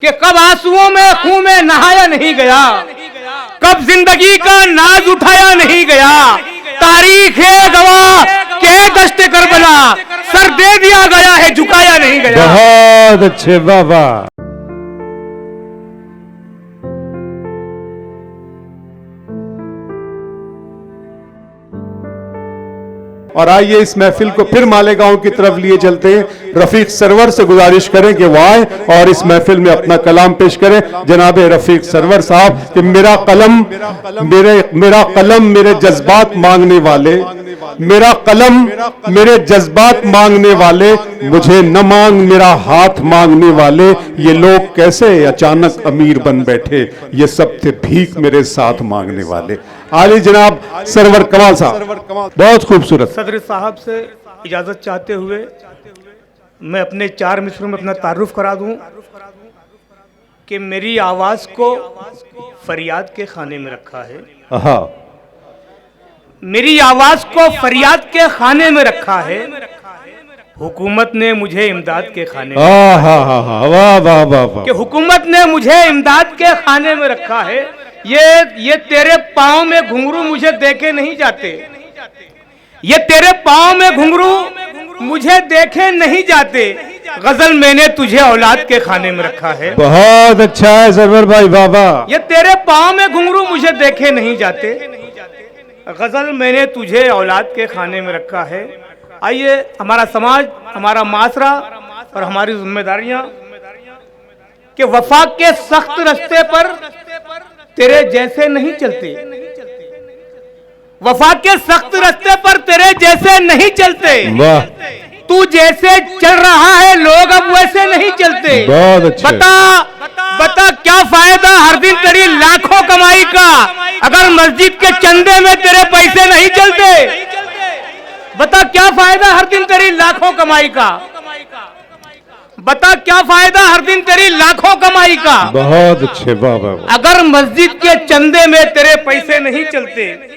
कि कब आंसुओं में खून में नहाया नहीं गया, कब जिंदगी का नाज उठाया नहीं गया। तारीख है गवाह के दश्ते करबला, सर दे दिया गया है झुकाया नहीं गया। बहुत अच्छे बाबा। और आइए इस महफिल को फिर मालेगांव की तरफ लिए चलते हैं। रफीक सरवर से गुजारिश करें कि वो आए और इस महफिल में अपना कलाम पेश करें। जनाब रफीक सरवर साहब कि मेरा कलम मेरे जज्बात मांगने वाले, मेरा कलम मेरे जज्बात मांगने वाले, मुझे न मांग मेरा हाथ मांगने वाले। ये लोग कैसे अचानक अमीर बन बैठे, ये सब थे भीख मेरे साथ मांगने वाले। आली जनाब सरवर कमाल साहब, बहुत खूबसूरत। सदर साहब से इजाजत चाहते हुए मैं अपने 4 मिसरों में अपना तारुफ करा दूं कि मेरी आवाज को फरियाद के खाने में रखा है। मेरी आवाज को फरियाद के खाने में रखा है, हुकूमत ने मुझे इमदाद के खाने में, वाह वाह वाह, कि हुकूमत ने मुझे इमदाद के खाने में रखा है। ये तेरे पाँव में घुंघरू मुझे देखे नहीं जाते, ये तेरे पाँव में घुंघरू मुझे देखे नहीं जाते। गजल मैंने तुझे औलाद के खाने में रखा है। बहुत अच्छा है सरवर भाई बाबा। ये तेरे पाँव में घुंघरू मुझे देखे नहीं जाते, गजल मैंने तुझे औलाद के खाने में रखा है। आइए हमारा समाज, हमारा माशरा और हमारी जिम्मेदारियां कि वफा के सख्त रास्ते पर तेरे जैसे नहीं चलते, वफा के सख्त रास्ते पर तेरे जैसे नहीं चलते। तू जैसे चल रहा है लोग अब वैसे नहीं चलते। बहुत अच्छे। बता क्या फायदा हर दिन तेरी लाखों कमाई का, अगर मस्जिद के चंदे में तेरे पैसे नहीं चलते। बता क्या फायदा हर दिन तेरी लाखों कमाई का, बता क्या फायदा हर दिन तेरी लाखों कमाई का। बहुत अच्छे बाबा। अगर मस्जिद के चंदे में तेरे पैसे नहीं चलते,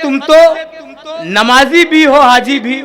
तुम तो नमाजी भी हो हाजी भी,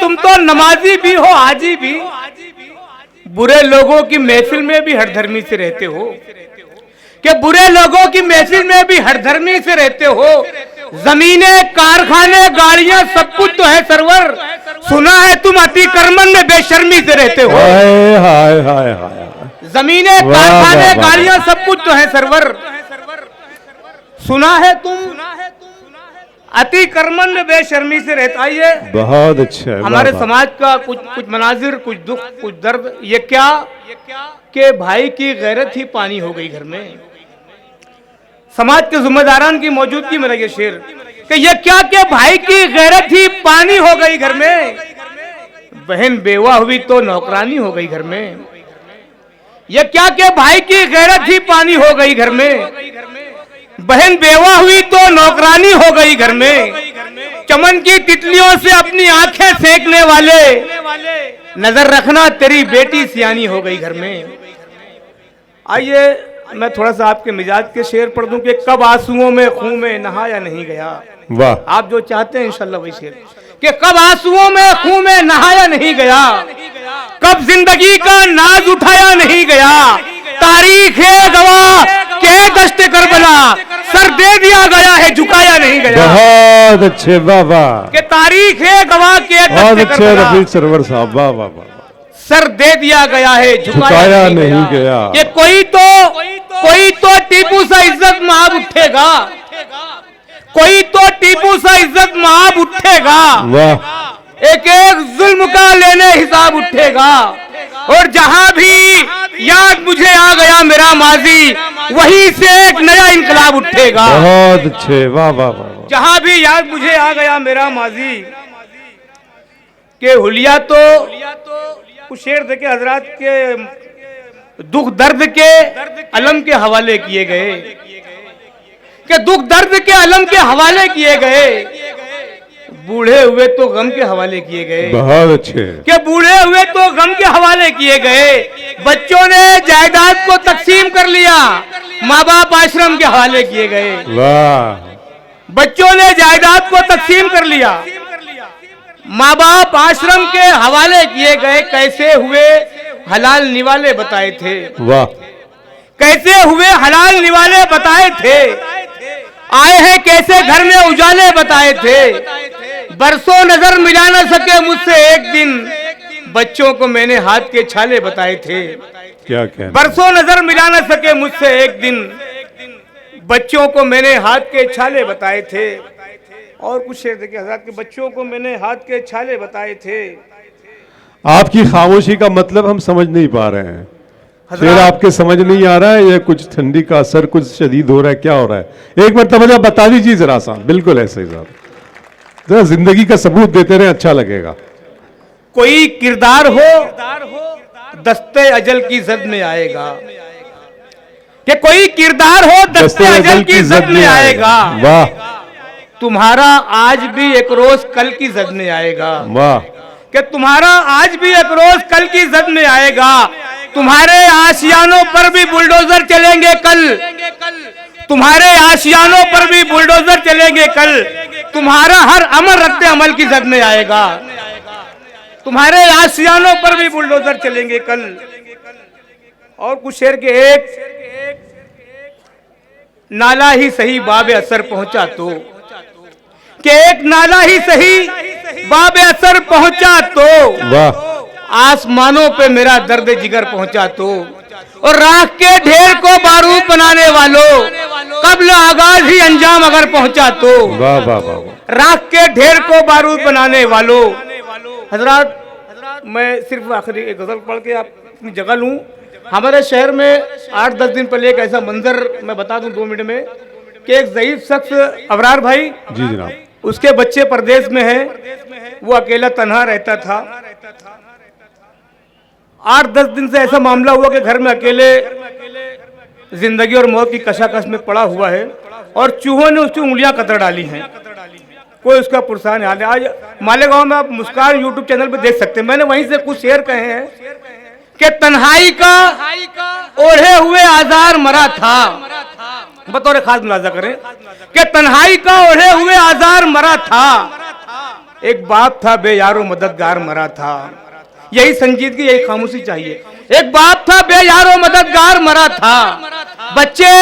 तुम तो नमाजी भी हो हाजी भी, बुरे लोगों की महफिल में भी हरधर्मी से रहते हो, कि बुरे लोगों की महफिल में भी हरधर्मी से रहते हो। जमीनें, कारखाने, गाड़ियां सब कुछ तो है सरवर, सुना है तुम अति कर्मन में बेशर्मी से रहते हो। हाय हाय हाय। जमीनें, कारखाने, गाड़ियां सब कुछ तो है सरवर, सुना है तुम अति कर्मन में बेशर्मी से रहते। आइए बहुत अच्छा। हमारे समाज का कुछ मनाजिर, कुछ दुख, कुछ दर्द। ये क्या कि भाई की गैरत ही पानी हो गई घर में। समाज के जिम्मेदारान की मौजूदगी में लगे शेर कि ये क्या कि भाई की गैरत ही पानी हो गई घर में, बहन बेवा हुई तो नौकरानी हो गई घर में। ये क्या कि भाई की गैरत ही पानी हो गई घर में, बहन बेवा हुई तो नौकरानी हो गई घर में। चमन की तितलियों से अपनी आंखें सेकने वाले, नजर रखना तेरी बेटी सियानी हो गई घर में। आइए मैं थोड़ा सा आपके मिजाज के शेर पढ़ दूं कि कब आंसुओं में खून में नहाया नहीं गया। वाह। आप जो चाहते हैं इंशाल्लाह वही शेर, कि कब आंसुओं में खून में नहाया नहीं गया, कब जिंदगी का नाज उठाया नहीं गया। तारीख है गवाह के दश्ते करबला, सर दे दिया गया है झुकाया नहीं गया। बहुत अच्छे बाबा। कि तारीख है गवाह के बहुत दश्ते अच्छे करबला, रफीक सरवर साहब, वाह वाह वाह। सर दे दिया गया है झुकाया नहीं गया। कि कोई तो टीपू सा इज्जत महाब उठेगा, कोई तो टीपू सा इज्जत महाब उठेगा। वाह। एक एक जुल्म का लेने हिसाब उठेगा, और जहां भी याद मुझे आ गया मेरा माजी, वहीं से एक नया इनकलाब उठेगा। बहुत अच्छे, वाह वाह वाह। जहां भी याद मुझे आ गया मेरा माजी, के हुलिया तो कुछ शेर देखे हजरात के दुख दर्द के अलम के हवाले किए गए, कि दुख दर्द के अलम के हवाले किए गए। बूढ़े हुए तो गम के हवाले किए गए। बहुत अच्छे। कि बूढ़े हुए तो गम के हवाले किए गए। बच्चों ने जायदाद को तकसीम कर लिया, माँ बाप आश्रम के हवाले किए गए। वाह। बच्चों ने जायदाद को तकसीम कर लिया, माँ बाप आश्रम के हवाले किए गए, कैसे हुए हलाल निवाले बताए थे। वाह। कैसे हुए हलाल निवाले बताए थे। आए हैं कैसे घर में उजाले बताए थे। बरसों नजर मिला न सके मुझसे एक दिन, बच्चों को मैंने हाथ के छाले बताए थे। क्या कहना। बरसों नजर मिला न सके मुझसे एक दिन, बच्चों को मैंने हाथ के छाले बताए थे। और कुछ शेर देखिए हजरत के, बच्चों को मैंने हाथ के छाले बताए थे। आपकी खामोशी का मतलब हम समझ नहीं पा रहे हैं। शेर हजरत आपके समझ नहीं आ रहा है, या कुछ ठंडी का असर कुछ शदीद हो रहा है, क्या हो रहा है? एक मरतबा बता दीजिए जरा सा। बिल्कुल ऐसे ही साहब, जरा जिंदगी का सबूत देते रहे, अच्छा लगेगा। कोई किरदार हो दस्ते अजल की जद में आएगा, कि कोई किरदार हो दस्ते अजल की जद में आएगा। वाह तुम्हारा आज भी एक रोज कल की जद में आएगा। वाह। कि तुम्हारा आज भी एक रोज कल की जद में आएगा। तुम्हारे आशियानों पर भी बुलडोजर चलेंगे कल। तुम्हारे आशियानों पर भी बुलडोजर चलेंगे कल। तुम्हारा हर अमल रद्द अमल की जद में आएगा। तुम्हारे आशियानों पर भी बुलडोजर चलेंगे कल। और कुछ शेर के, एक नाला ही सही बाबे असर पहुंचा तो, कि एक नाला ही सही बाबे असर पहुंचा तो, वाह। आसमानों पे मेरा दर्द जिगर पहुंचा तो, और राख के ढेर को बारूद बनाने वालों, कब्ल आगाज ही अंजाम अगर पहुंचा तो। वाह वाह वाह। राख के ढेर को बारूद बनाने वालों। हजरात, मैं सिर्फ आखिरी एक गजल पढ़ के आप अपनी जगह लूं। हमारे शहर में 8-10 दिन पहले एक ऐसा मंजर मैं बता दूं 2 मिनट में, कि एक ज़ईफ शख्स अबरार भाई, जी जनाब, उसके बच्चे परदेश में हैं, वो अकेला तन्हा रहता था। 8-10 दिन से ऐसा मामला हुआ कि घर में अकेले जिंदगी और मौत की कशाकश में पड़ा हुआ है, और चूहों ने उसकी उंगलियां कतर डाली हैं। कोई उसका पुरसान हाल है। आज मालेगांव में आप मुस्कान यूट्यूब चैनल पे देख सकते हैं, मैंने वहीं से कुछ शेर कहे हैं कि तन्हाई का ओढ़े हुए आजार मरा था। बतौर खास मुलाजा करें कि तन्हाई का ओढ़े हुए आजार मरा था। एक बाप था बेयारो मददगार मरा था। यही संजीदगी, यही खामोशी चाहिए। एक बाप था बेयारो मददगार मरा था। बच्चे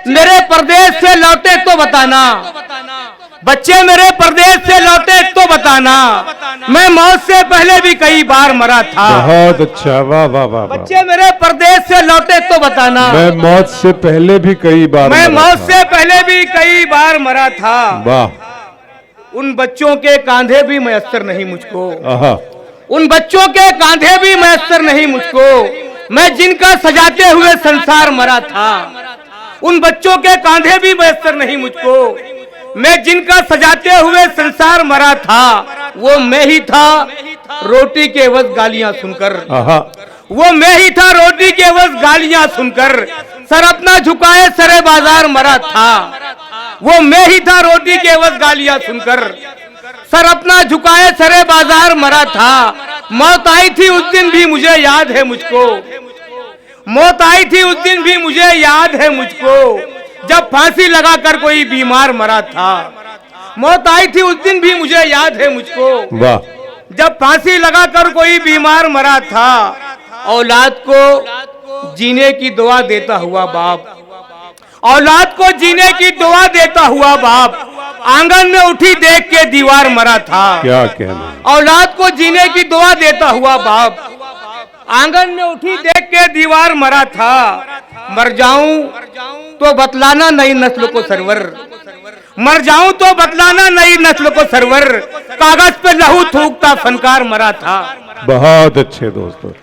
मेरे परदेश से लौटे तो बताना, बच्चे मेरे परदेश से लौटे तो बताना, मैं मौत से पहले भी कई बार मरा था। बहुत अच्छा, वाह वाह वाह। बच्चे मेरे परदेश से लौटे तो बताना, मैं मौत से पहले भी कई बार मैं मरा मौत था। से पहले भी कई बार मरा था। वाह। उन बच्चों के कांधे भी मयस्सर नहीं मुझको, आहा। उन बच्चों के कांधे भी मयस्सर नहीं मुझको, मैं जिनका सजाते हुए संसार मरा था। उन बच्चों के कांधे भी मयस्सर नहीं मुझको, मैं जिनका सजाते हुए संसार मरा था। वो मैं ही था रोटी के एवज गालियां सुनकर, आहा। वो मैं ही था रोटी के एवज गालियां सुनकर, सर अपना झुकाए सरे बाजार मरा था। वो मैं ही था रोटी के एवज गालियां सुनकर, सर अपना झुकाए सरे बाजार मरा था। मौत आई थी उस दिन भी मुझे याद है मुझको, मौत आई थी उस दिन भी मुझे याद है मुझको, जब फांसी लगाकर कोई बीमार मरा था। मौत आई थी उस दिन भी मुझे याद है मुझको, वाह। जब फांसी लगाकर कोई बीमार मरा था। औलाद को जीने की दुआ देता हुआ बाप, औलाद को जीने की दुआ देता हुआ बाप, आंगन में उठी देख के दीवार मरा था। क्या कहना। औलाद को जीने की दुआ देता हुआ बाप, आंगन में उठी देख के दीवार मरा था। मर जाऊं तो बतलाना नई नस्ल को सरवर, मर जाऊं तो बतलाना नई नस्ल को सरवर, कागज पे लहू थूकता फनकार मरा था। बहुत अच्छे दोस्तों।